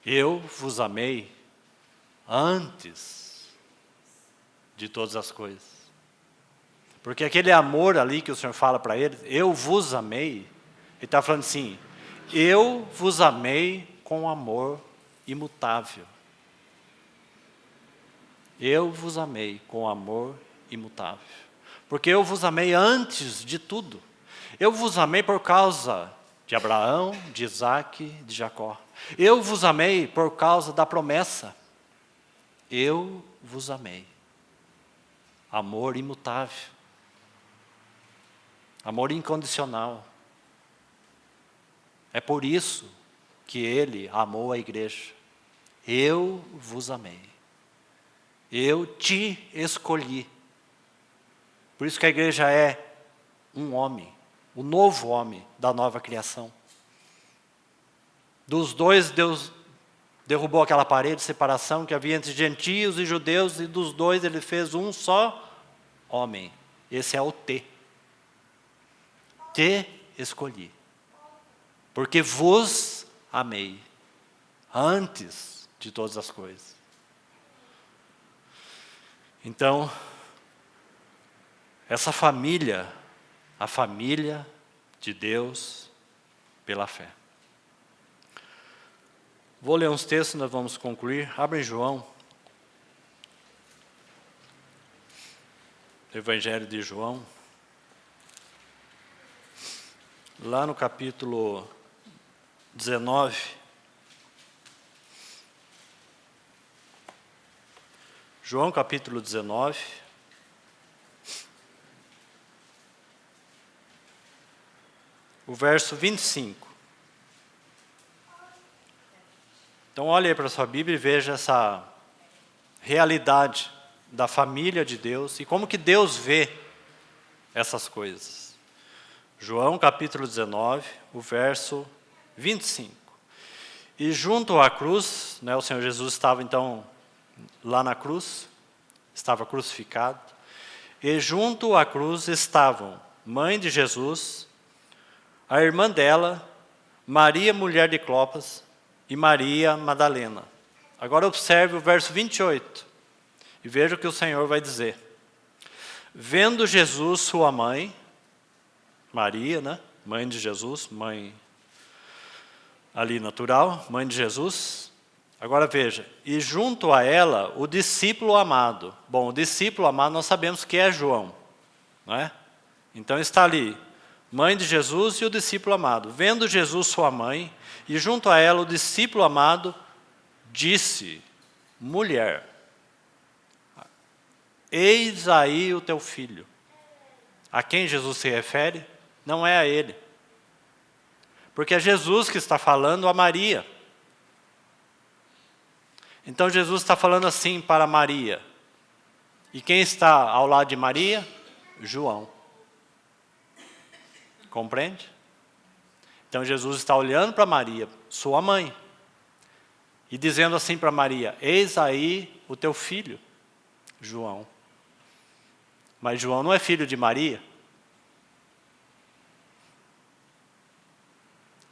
eu vos amei antes de todas as coisas. Porque aquele amor ali que o Senhor fala para eles, eu vos amei, ele está falando assim, eu vos amei com amor imutável. Eu vos amei com amor imutável. Porque eu vos amei antes de tudo. Eu vos amei por causa de Abraão, de Isaac, de Jacó. Eu vos amei por causa da promessa. Eu vos amei. Amor imutável. Amor incondicional. É por isso que ele amou a igreja. Eu vos amei. Eu te escolhi. Por isso que a igreja é um homem, o novo homem da nova criação. Dos dois, Deus derrubou aquela parede de separação que havia entre gentios e judeus, e dos dois ele fez um só homem. Esse é o T. Te escolhi. Porque vos amei antes de todas as coisas. Então, essa família, a família de Deus pela fé. Vou ler uns textos e nós vamos concluir. Abre em João. Evangelho de João. Lá no capítulo 19. João capítulo 19. O verso 25. Então olhe aí para a sua Bíblia e veja essa realidade da família de Deus e como que Deus vê essas coisas. João capítulo 19, o verso 25. E junto à cruz, né, o Senhor Jesus estava então lá na cruz, estava crucificado, e junto à cruz estavam mãe de Jesus, a irmã dela, Maria, mulher de Clopas, e Maria Madalena. Agora observe o verso 28, e veja o que o Senhor vai dizer. Vendo Jesus, sua mãe, Maria, né? Mãe de Jesus, mãe ali natural, mãe de Jesus. Agora veja, e junto a ela o discípulo amado. Bom, o discípulo amado nós sabemos que é João, não é? Então está ali, mãe de Jesus e o discípulo amado. Vendo Jesus sua mãe, e junto a ela o discípulo amado, disse, mulher, eis aí o teu filho. a quem Jesus se refere não é a ele. Porque é Jesus que está falando a Maria. Então Jesus está falando assim para Maria. E quem está ao lado de Maria? João. Compreende? Então Jesus está olhando para Maria, sua mãe, e dizendo assim para Maria: eis aí o teu filho, João. Mas João não é filho de Maria.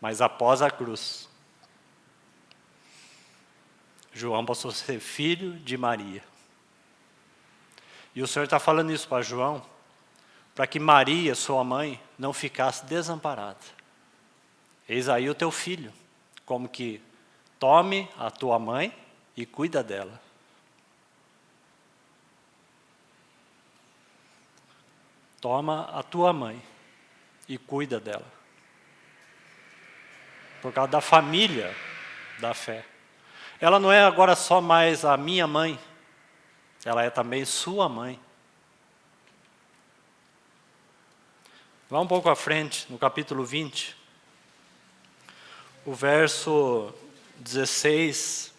Mas após a cruz, João passou a ser filho de Maria. E o Senhor está falando isso para João, para que Maria, sua mãe, não ficasse desamparada. Eis aí o teu filho, como que tome a tua mãe e cuida dela. Toma a tua mãe e cuida dela. Por causa da família da fé. Ela não é agora só mais a minha mãe, ela é também sua mãe. Vá um pouco à frente, no capítulo 20, o verso 16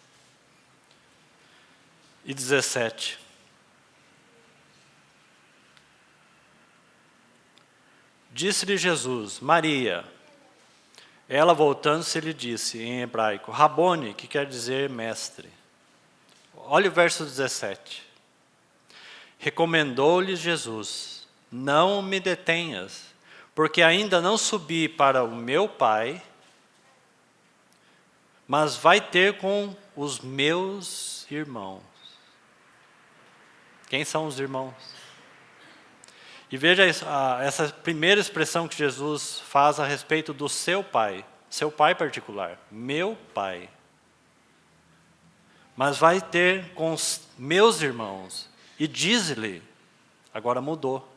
e 17. Disse-lhe Jesus: Maria. Ela, voltando-se, lhe disse em hebraico: Rabone, que quer dizer mestre. Olha o verso 17. Recomendou-lhe Jesus: não me detenhas, porque ainda não subi para o meu Pai, mas vai ter com os meus irmãos. Quem são os irmãos? E veja essa primeira expressão que Jesus faz a respeito do seu Pai particular, meu Pai. Mas vai ter com os meus irmãos, e diz-lhe, agora mudou,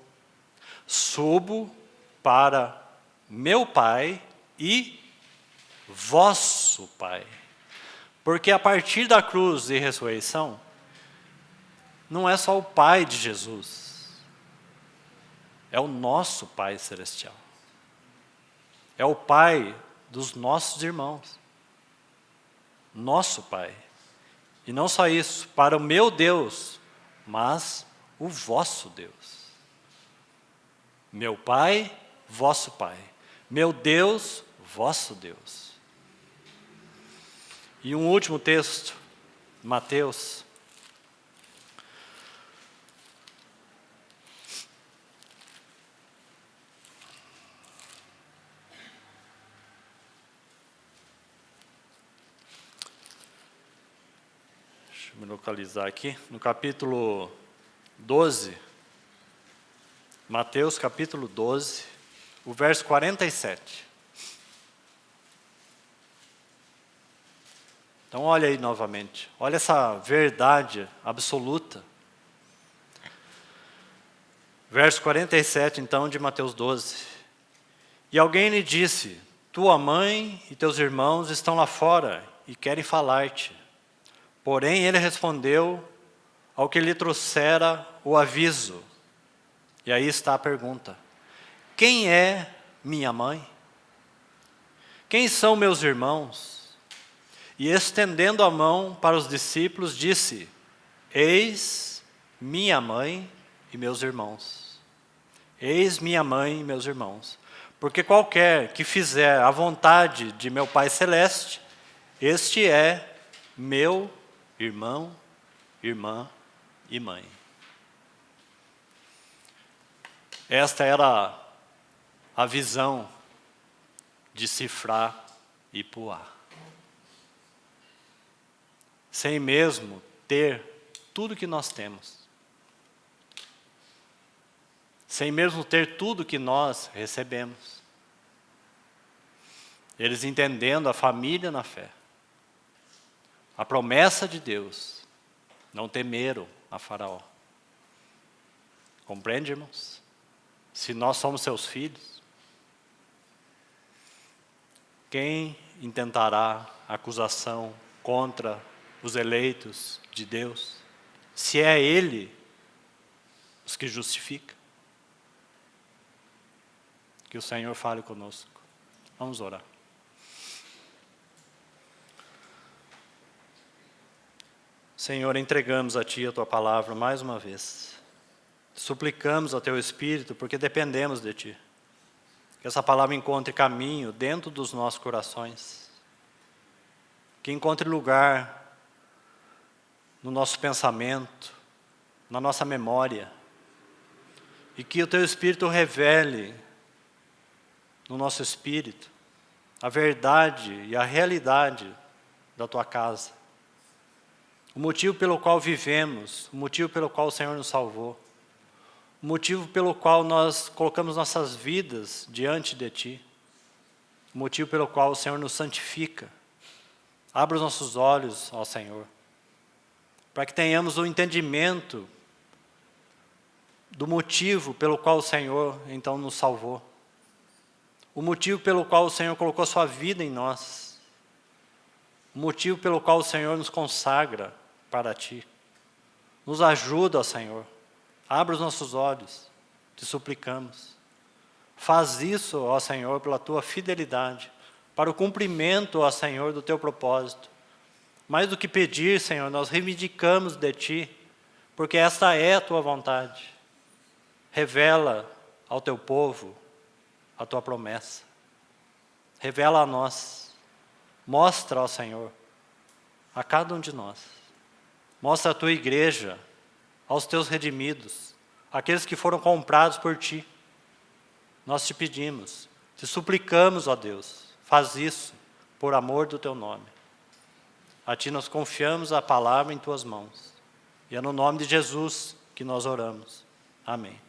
subo para meu Pai e vosso Pai. Porque a partir da cruz e ressurreição, não é só o Pai de Jesus, é o nosso Pai Celestial. É o Pai dos nossos irmãos. Nosso Pai. E não só isso, para o meu Deus, mas o vosso Deus. Meu Pai, vosso Pai. Meu Deus, vosso Deus. E um último texto, Mateus. Deixa eu me localizar aqui. No capítulo 12, Mateus capítulo 12, o verso 47. Então olha aí novamente, olha essa verdade absoluta. Verso 47 então de Mateus 12. E alguém lhe disse: tua mãe e teus irmãos estão lá fora e querem falar-te. Porém ele respondeu ao que lhe trouxera o aviso. E aí está a pergunta: quem é minha mãe? Quem são meus irmãos? E estendendo a mão para os discípulos, disse: eis minha mãe e meus irmãos. Eis minha mãe e meus irmãos. Porque qualquer que fizer a vontade de meu Pai Celeste, este é meu irmão, irmã e mãe. Esta era a visão de Sifrá e Puá. Sem mesmo ter tudo que nós temos. Sem mesmo ter tudo que nós recebemos. Eles entendendo a família na fé. A promessa de Deus. Não temeram a Faraó. Compreende, irmãos? Se nós somos seus filhos, quem intentará acusação contra os eleitos de Deus, se é Ele os que justifica? Que o Senhor fale conosco. Vamos orar. Senhor, entregamos a Ti a Tua palavra mais uma vez. Suplicamos ao Teu Espírito, porque dependemos de Ti. Que essa palavra encontre caminho dentro dos nossos corações. Que encontre lugar no nosso pensamento, na nossa memória. E que o Teu Espírito revele no nosso espírito a verdade e a realidade da Tua casa. O motivo pelo qual vivemos, o motivo pelo qual o Senhor nos salvou, o motivo pelo qual nós colocamos nossas vidas diante de Ti, o motivo pelo qual o Senhor nos santifica. Abra os nossos olhos ao Senhor, para que tenhamos o entendimento do motivo pelo qual o Senhor então nos salvou. O motivo pelo qual o Senhor colocou sua vida em nós. O motivo pelo qual o Senhor nos consagra para Ti. Nos ajuda, ó Senhor. Abra os nossos olhos. Te suplicamos. Faz isso, ó Senhor, pela Tua fidelidade. Para o cumprimento, ó Senhor, do Teu propósito. Mais do que pedir, Senhor, nós reivindicamos de Ti. Porque esta é a Tua vontade. Revela ao Teu povo a Tua promessa. Revela a nós. Mostra ao Senhor, a cada um de nós. Mostra a Tua igreja, aos Teus redimidos, aqueles que foram comprados por Ti. Nós te pedimos, te suplicamos, ó Deus, faz isso por amor do Teu nome. A Ti nós confiamos a palavra em Tuas mãos. E é no nome de Jesus que nós oramos. Amém.